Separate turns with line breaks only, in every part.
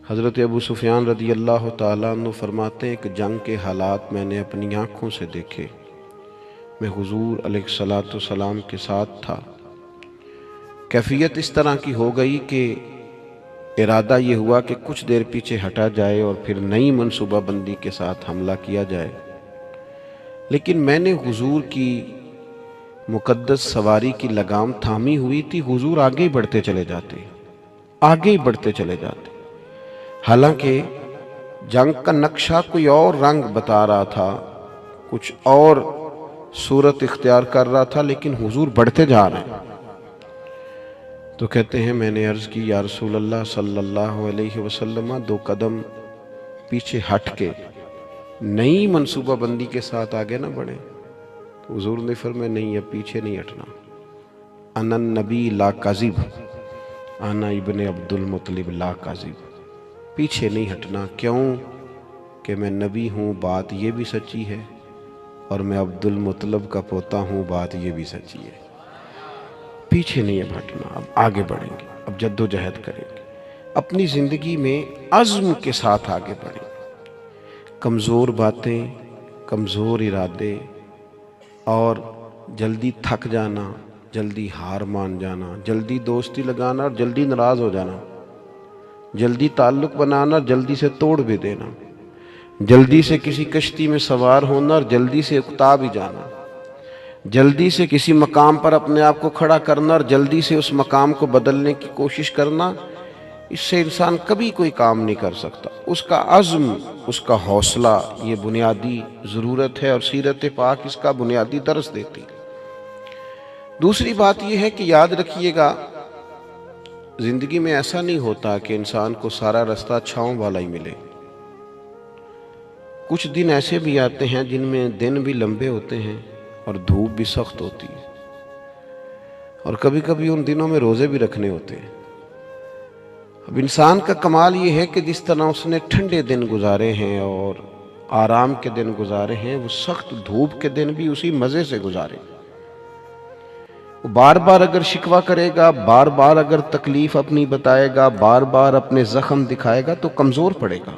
حضرت ابو سفیان رضی اللہ تعالیٰ عنہ فرماتے ہیں کہ جنگ کے حالات میں نے اپنی آنکھوں سے دیکھے۔ میں حضور علیہ الصلوۃ والسلام کے ساتھ تھا۔ کیفیت اس طرح کی ہو گئی کہ ارادہ یہ ہوا کہ کچھ دیر پیچھے ہٹا جائے اور پھر نئی منصوبہ بندی کے ساتھ حملہ کیا جائے، لیکن میں نے حضور کی مقدس سواری کی لگام تھامی ہوئی تھی۔ حضور آگے ہی بڑھتے چلے جاتے، آگے ہی بڑھتے چلے جاتے، حالانکہ جنگ کا نقشہ کوئی اور رنگ بتا رہا تھا، کچھ اور صورت اختیار کر رہا تھا، لیکن حضور بڑھتے جا رہے ہیں۔ تو کہتے ہیں میں نے عرض کی یا رسول اللہ صلی اللہ علیہ وسلم 2 قدم پیچھے ہٹ کے نئی منصوبہ بندی کے ساتھ آگے نہ بڑھیں۔ تو حضور نے فرمایا نہیں، اب پیچھے نہیں ہٹنا۔ انا النبی لا کاذب، انا ابن عبد المطلب لا کاذب، پیچھے نہیں ہٹنا۔ کیوں کہ میں نبی ہوں، بات یہ بھی سچی ہے، اور میں عبد المطلب کا پوتا ہوں، بات یہ بھی سچی ہے۔ پیچھے نہیں اب ہٹنا، اب آگے بڑھیں گے، اب جد و جہد کریں گے، اپنی زندگی میں عزم کے ساتھ آگے بڑھیں گے۔ کمزور باتیں، کمزور ارادے اور جلدی تھک جانا، جلدی ہار مان جانا، جلدی دوستی لگانا اور جلدی ناراض ہو جانا، جلدی تعلق بنانا، جلدی سے توڑ بھی دینا، جلدی سے کسی کشتی میں سوار ہونا اور جلدی سے اکتا بھی جانا، جلدی سے کسی مقام پر اپنے آپ کو کھڑا کرنا اور جلدی سے اس مقام کو بدلنے کی کوشش کرنا، اس سے انسان کبھی کوئی کام نہیں کر سکتا۔ اس کا عزم، اس کا حوصلہ، یہ بنیادی ضرورت ہے، اور سیرت پاک اس کا بنیادی درس دیتی۔ دوسری بات یہ ہے کہ یاد رکھیے گا، زندگی میں ایسا نہیں ہوتا کہ انسان کو سارا رستہ چھاؤں والا ہی ملے۔ کچھ دن ایسے بھی آتے ہیں جن میں دن بھی لمبے ہوتے ہیں اور دھوپ بھی سخت ہوتی ہے، اور کبھی کبھی ان دنوں میں روزے بھی رکھنے ہوتے ہیں۔ اب انسان کا کمال یہ ہے کہ جس طرح اس نے ٹھنڈے دن گزارے ہیں اور آرام کے دن گزارے ہیں، وہ سخت دھوپ کے دن بھی اسی مزے سے گزارے۔ وہ بار بار اگر شکوہ کرے گا، بار بار اگر تکلیف اپنی بتائے گا، بار بار اپنے زخم دکھائے گا تو کمزور پڑے گا۔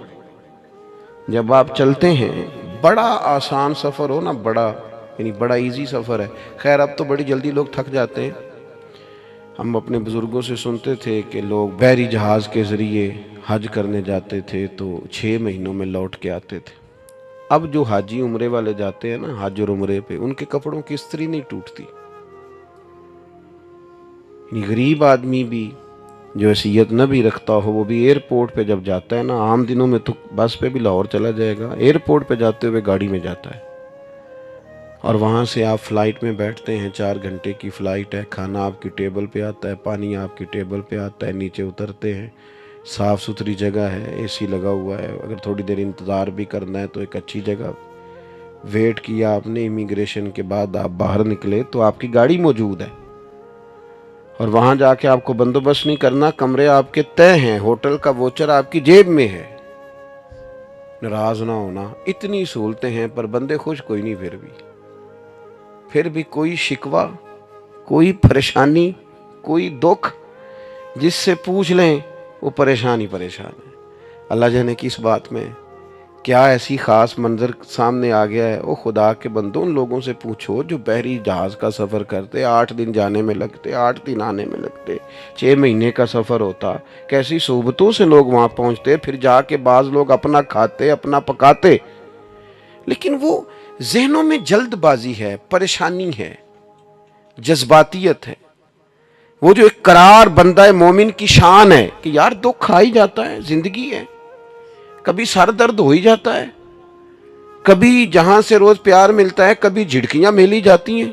جب آپ چلتے ہیں، بڑا آسان سفر ہو نا، بڑا ایزی سفر ہے، خیر اب تو بڑی جلدی لوگ تھک جاتے ہیں۔ ہم اپنے بزرگوں سے سنتے تھے کہ لوگ بحری جہاز کے ذریعے حج کرنے جاتے تھے تو 6 مہینوں میں لوٹ کے آتے تھے۔ اب جو حاجی عمرے والے جاتے ہیں نا، حج اور عمرے پہ، ان کے کپڑوں کی استری نہیں ٹوٹتی۔ غریب آدمی بھی جو حیثیت نہ بھی رکھتا ہو، وہ بھی ایئرپورٹ پہ جب جاتا ہے نا، عام دنوں میں تو بس پہ بھی لاہور چلا جائے گا، ایئرپورٹ پہ جاتے ہوئے گاڑی میں جاتا ہے، اور وہاں سے آپ فلائٹ میں بیٹھتے ہیں، 4 گھنٹے کی فلائٹ ہے، کھانا آپ کی ٹیبل پہ آتا ہے، پانی آپ کی ٹیبل پہ آتا ہے، نیچے اترتے ہیں، صاف ستھری جگہ ہے، اے سی لگا ہوا ہے، اگر تھوڑی دیر انتظار بھی کرنا ہے تو ایک اچھی جگہ، ویٹ کیا آپ نے، امیگریشن کے بعد آپ باہر نکلے تو آپ کی گاڑی موجود ہے، اور وہاں جا کے آپ کو بندوبست نہیں کرنا، کمرے آپ کے طے ہیں، ہوٹل کا ووچر آپ کی جیب میں ہے۔ ناراض نہ ہونا، اتنی سہولتیں ہیں، پر بندے خوش کوئی نہیں، پھر بھی کوئی شکوہ، کوئی پریشانی، کوئی دکھ، جس سے پوچھ لیں وہ پریشان ہی پریشان ہے۔ اللہ جانے کی اس بات میں کیا ایسی خاص منظر سامنے آ گیا ہے۔ او خدا کے بندوں، ان لوگوں سے پوچھو جو بحری جہاز کا سفر کرتے، 8 دن جانے میں لگتے، 8 دن آنے میں لگتے، 6 مہینے کا سفر ہوتا، کیسی صحبتوں سے لوگ وہاں پہنچتے، پھر جا کے بعض لوگ اپنا کھاتے، اپنا پکاتے، لیکن وہ ذہنوں میں جلد بازی ہے، پریشانی ہے، جذباتیت ہے۔ وہ جو ایک قرار بندہ مومن کی شان ہے کہ یار دکھ آ ہی جاتا ہے، زندگی ہے، کبھی سر درد ہو ہی جاتا ہے، کبھی جہاں سے روز پیار ملتا ہے، کبھی جھڑکیاں ملی جاتی ہیں،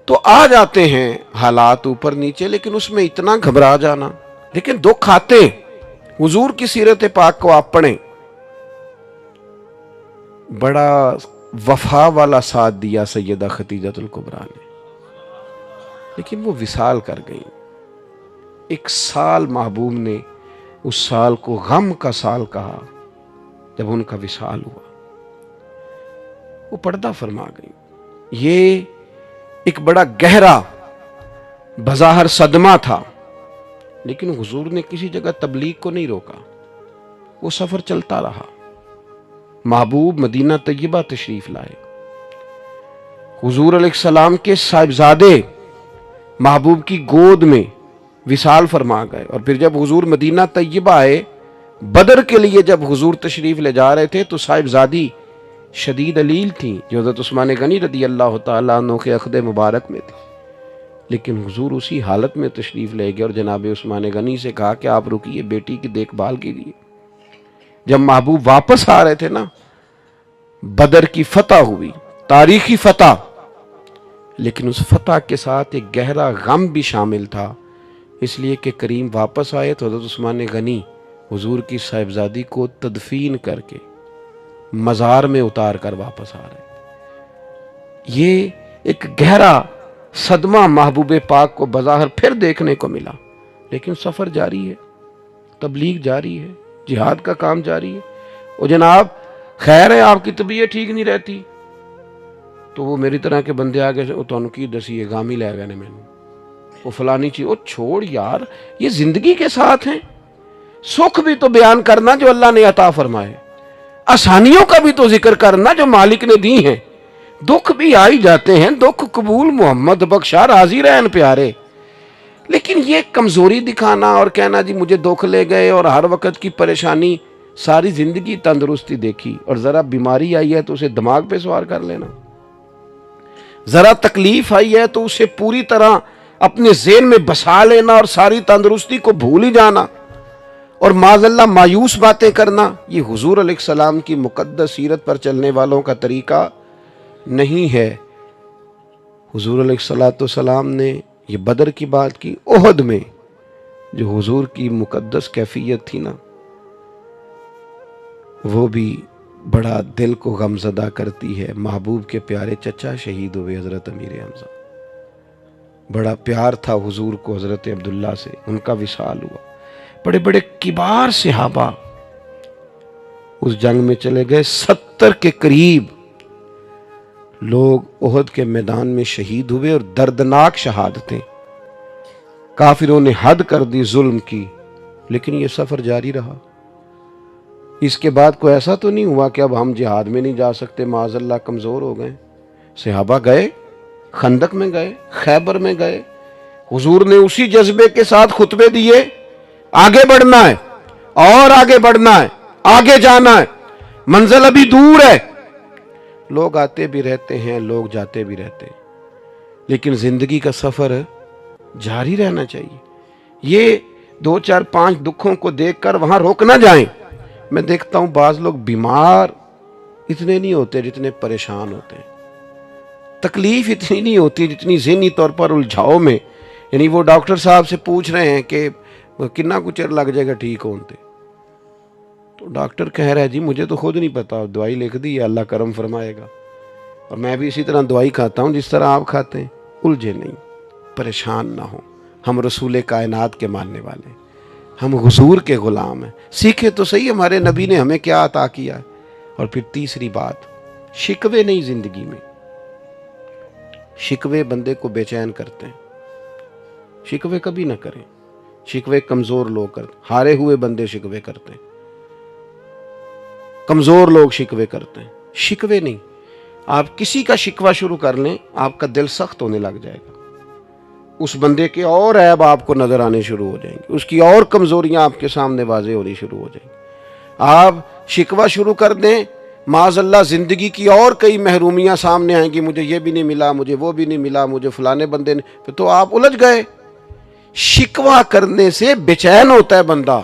تو آ جاتے ہیں حالات اوپر نیچے، لیکن اس میں اتنا گھبرا جانا، لیکن دکھ آتے۔ حضور کی سیرت پاک کو آپ پڑھیں، بڑا وفا والا ساتھ دیا سیدہ خدیجہ الکبریٰ نے، لیکن وہ وصال کر گئیں۔ 1 سال محبوب نے اس سال کو غم کا سال کہا جب ان کا وصال ہوا، وہ پردہ فرما گئی۔ یہ ایک بڑا گہرا بظاہر صدمہ تھا، لیکن حضور نے کسی جگہ تبلیغ کو نہیں روکا، وہ سفر چلتا رہا. محبوب مدینہ طیبہ تشریف لائے. حضور علیہ السلام کے صاحبزادے محبوب کی گود میں وصال فرما گئے. اور پھر جب حضور مدینہ طیبہ آئے، بدر کے لیے جب حضور تشریف لے جا رہے تھے تو صاحبزادی شدید علیل تھیں جو حضرت عثمان غنی رضی اللہ تعالیٰ عنہ کے عقد مبارک میں تھی. لیکن حضور اسی حالت میں تشریف لے گئے اور جناب عثمان غنی سے کہا کہ آپ رکیے، بیٹی کی دیکھ بھال کیجیے. جب محبوب واپس آ رہے تھے نا، بدر کی فتح ہوئی، تاریخی فتح، لیکن اس فتح کے ساتھ ایک گہرا غم بھی شامل تھا، اس لیے کہ کریم واپس آئے تو حضرت عثمان غنی حضور کی صاحبزادی کو تدفین کر کے مزار میں اتار کر واپس آ رہے. یہ ایک گہرا صدمہ محبوب پاک کو بظاہر پھر دیکھنے کو ملا. لیکن سفر جاری ہے، تبلیغ جاری ہے، جہاد کا کام جاری ہے. اور جناب خیر ہے آپ کی طبیعت ٹھیک نہیں رہتی تو وہ میری طرح کے بندے آگے سے تو کی دسی ہے گامی لے گئے میں وہ فلانی چیز. وہ چھوڑ یار، یہ زندگی کے ساتھ ہیں. سکھ بھی تو بیان کرنا جو اللہ نے عطا فرمائے، آسانیوں کا بھی تو ذکر کرنا جو مالک نے دی ہیں. دکھ بھی آئی جاتے ہیں، دکھ قبول محمد بخشا راضی رہن پیارے. لیکن یہ کمزوری دکھانا اور کہنا جی مجھے دکھ لے گئے اور ہر وقت کی پریشانی، ساری زندگی تندرستی دیکھی اور ذرا بیماری آئی ہے تو اسے دماغ پہ سوار کر لینا، ذرا تکلیف آئی ہے تو اسے پوری طرح اپنے ذہن میں بسا لینا اور ساری تندرستی کو بھول ہی جانا اور معاذ اللہ مایوس باتیں کرنا، یہ حضور علیہ السلام کی مقدس سیرت پر چلنے والوں کا طریقہ نہیں ہے. حضور علیہ السلام نے یہ بدر کی بات کی. احد میں جو حضور کی مقدس کیفیت تھی نا، وہ بھی بڑا دل کو غمزدہ کرتی ہے. محبوب کے پیارے چچا شہید ہوئے حضرت امیر حمزہ. بڑا پیار تھا حضور کو حضرت عبداللہ سے، ان کا وصال ہوا. بڑے بڑے کبار صحابہ اس جنگ میں چلے گئے. 70 کے قریب لوگ احد کے میدان میں شہید ہوئے اور دردناک شہادتیں. کافروں نے حد کر دی ظلم کی، لیکن یہ سفر جاری رہا. اس کے بعد کوئی ایسا تو نہیں ہوا کہ اب ہم جہاد میں نہیں جا سکتے، معاذ اللہ کمزور ہو گئے. صحابہ گئے، خندق میں گئے، خیبر میں گئے. حضور نے اسی جذبے کے ساتھ خطبے دیے، آگے بڑھنا ہے اور آگے بڑھنا ہے، آگے جانا ہے، منزل ابھی دور ہے. لوگ آتے بھی رہتے ہیں، لوگ جاتے بھی رہتے ہیں، لیکن زندگی کا سفر جاری رہنا چاہیے. یہ 2 4 5 دکھوں کو دیکھ کر وہاں روک نہ جائیں. میں دیکھتا ہوں بعض لوگ بیمار اتنے نہیں ہوتے جتنے پریشان ہوتے ہیں، تکلیف اتنی نہیں ہوتی جتنی ذہنی طور پر الجھاؤ میں. یعنی وہ ڈاکٹر صاحب سے پوچھ رہے ہیں کہ کتنا کچھ لگ جائے گا ٹھیک ہوتے، تو ڈاکٹر کہہ رہا ہے جی مجھے تو خود نہیں پتا، دوائی لکھ دی ہے، اللہ کرم فرمائے گا. اور میں بھی اسی طرح دوائی کھاتا ہوں جس طرح آپ کھاتے ہیں. الجھے نہیں، پریشان نہ ہوں. ہم رسول کائنات کے ماننے والے ہیں، ہم حضور کے غلام ہیں. سیکھے تو صحیح ہمارے نبی نے ہمیں کیا عطا کیا ہے. اور پھر تیسری بات، شکوے نہیں. زندگی میں شکوے بندے کو بے چین کرتے ہیں. شکوے کبھی نہ کریں. شکوے کمزور لوگ کرتے، ہارے ہوئے بندے شکوے کرتے ہیں، کمزور لوگ شکوے کرتے ہیں. شکوے نہیں. آپ کسی کا شکوہ شروع کر لیں، آپ کا دل سخت ہونے لگ جائے گا. اس بندے کے اور عیب آپ کو نظر آنے شروع ہو جائیں گے، اس کی اور کمزوریاں آپ کے سامنے واضح ہونی شروع ہو جائیں گی. آپ شکوہ شروع کر دیں، معاذ اللہ زندگی کی اور کئی محرومیاں سامنے آئیں گی. مجھے یہ بھی نہیں ملا، مجھے وہ بھی نہیں ملا، مجھے فلانے بندے نے، پھر تو آپ الجھ گئے. شکوہ کرنے سے بے چین ہوتا ہے بندہ،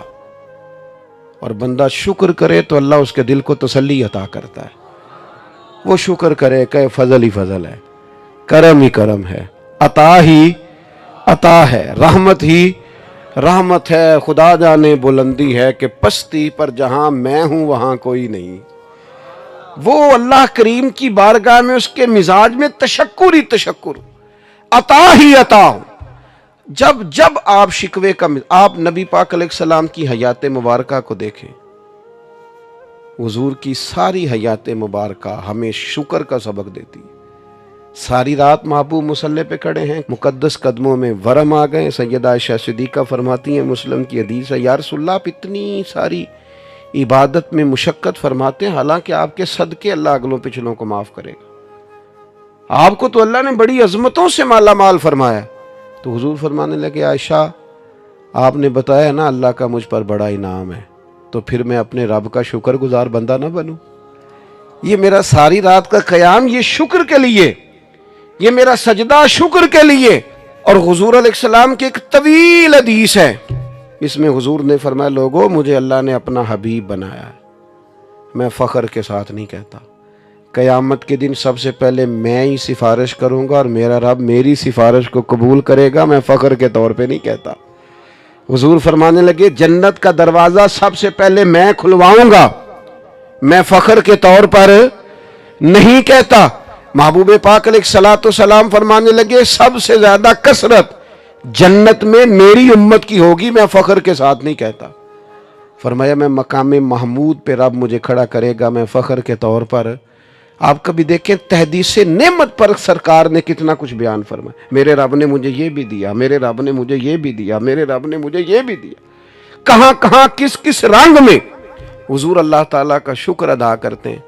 اور بندہ شکر کرے تو اللہ اس کے دل کو تسلی عطا کرتا ہے. وہ شکر کرے کہ فضل ہی فضل ہے، کرم ہی کرم ہے، عطا ہی عطا ہے، رحمت ہی رحمت ہے. خدا جانے بلندی ہے کہ پستی پر جہاں میں ہوں وہاں کوئی نہیں. وہ اللہ کریم کی بارگاہ میں اس کے مزاج میں تشکر ہی تشکر، عطا ہی عطا ہو. جب آپ شکوے کا، آپ نبی پاک علیہ السلام کی حیات مبارکہ کو دیکھیں. حضور کی ساری حیات مبارکہ ہمیں شکر کا سبق دیتی. ساری رات محبوب مصلی پہ کھڑے ہیں، مقدس قدموں میں ورم آ گئے. سیدہ عائشہ صدیقہ فرماتی ہیں، مسلم کی حدیث ہے، یا رسول اللہ آپ اتنی ساری عبادت میں مشقت فرماتے ہیں، حالانکہ آپ کے صدقے اللہ اگلوں پچھلوں کو معاف کرے گا۔ آپ کو تو اللہ نے بڑی عظمتوں سے مالا مال فرمایا۔ تو حضور فرمانے لگے عائشہ آپ نے بتایا نا اللہ کا مجھ پر بڑا انعام ہے، تو پھر میں اپنے رب کا شکر گزار بندہ نہ بنوں؟ یہ میرا ساری رات کا قیام یہ شکر کے لیے، یہ میرا سجدہ شکر کے لیے۔ اور حضور علیہ السلام کی ایک طویل حدیث ہے، اس میں حضور نے فرمایا لوگوں مجھے اللہ نے اپنا حبیب بنایا ہے، میں فخر کے ساتھ نہیں کہتا، قیامت کے دن سب سے پہلے میں ہی سفارش کروں گا اور میرا رب میری سفارش کو قبول کرے گا، میں فخر کے طور پہ نہیں کہتا۔ حضور فرمانے لگے جنت کا دروازہ سب سے پہلے میں کھلواؤں گا، میں فخر کے طور پر نہیں کہتا۔ محبوب پاک علیہ الصلوۃ والسلام فرمانے لگے سب سے زیادہ کثرت جنت میں میری امت کی ہوگی، میں فخر کے ساتھ نہیں کہتا۔ فرمایا میں مقام محمود پہ رب مجھے کھڑا کرے گا، میں فخر کے طور پر۔ آپ کبھی دیکھیں تحدیث نعمت پر سرکار نے کتنا کچھ بیان فرمایا، میرے رب نے مجھے یہ بھی دیا، میرے رب نے مجھے یہ بھی دیا، میرے رب نے مجھے یہ بھی دیا۔ کہاں کہاں کس کس رنگ میں حضور اللہ تعالیٰ کا شکر ادا کرتے ہیں۔